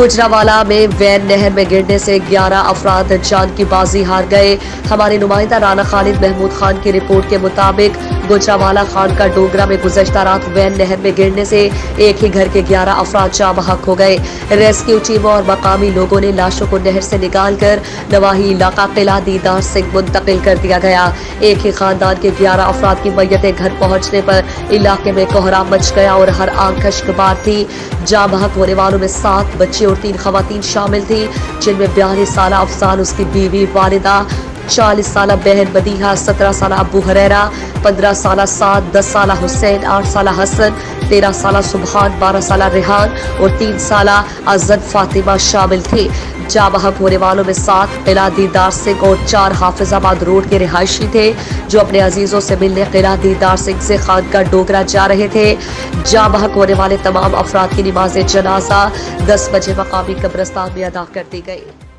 गुजरावाला में वैन नहर में गिरने से 11 अफराद जान की बाजी हार गए। हमारे नुमाइंदा राना खालिद महमूद खान की रिपोर्ट के मुताबिक गुजरावाला खान का डोगरा में गुज़श्ता रात वैन नहर में गिरने से एक ही घर के 11 अफराद जाँ बहक हो गए। रेस्क्यू टीमों और मकामी लोगों ने लाशों को नहर से निकालकर नवाही इलाका किला दीदार सिंह मुंतकिल कर दिया गया। एक ही खानदान के 11 अफराद की मैयतें घर पहुंचने पर इलाके में कोहराम मच गया और हर आंख कश्कबार थी। जाँ बहक होने वालों में 7 बच्चे और 3 खवातीन शामिल थी, जिनमें 42 साल अफसान, उसकी बीवी वालिदा, 40 साल बहन मदीहा, 17 साल अबू हरेरा, 15 साल साद, 10 साल हुसैन, 8 साल हसन, 13 साल सुबहान, 12 साल रेहान और 3 साल अजद फातिमा शामिल थे। जाँ बहक होने वालों में 7 किला दीदार सिंह और 4 हाफिजाबाद रोड के रिहायशी थे, जो अपने अजीजों से मिलने किला दीदार सिंह से खानका डोगरा जा रहे थे। जाँ बहक होने वाले तमाम अफराद की नमाज जनाजा 10 बजे मकामी कब्रिस्तान में अदा कर दी गई।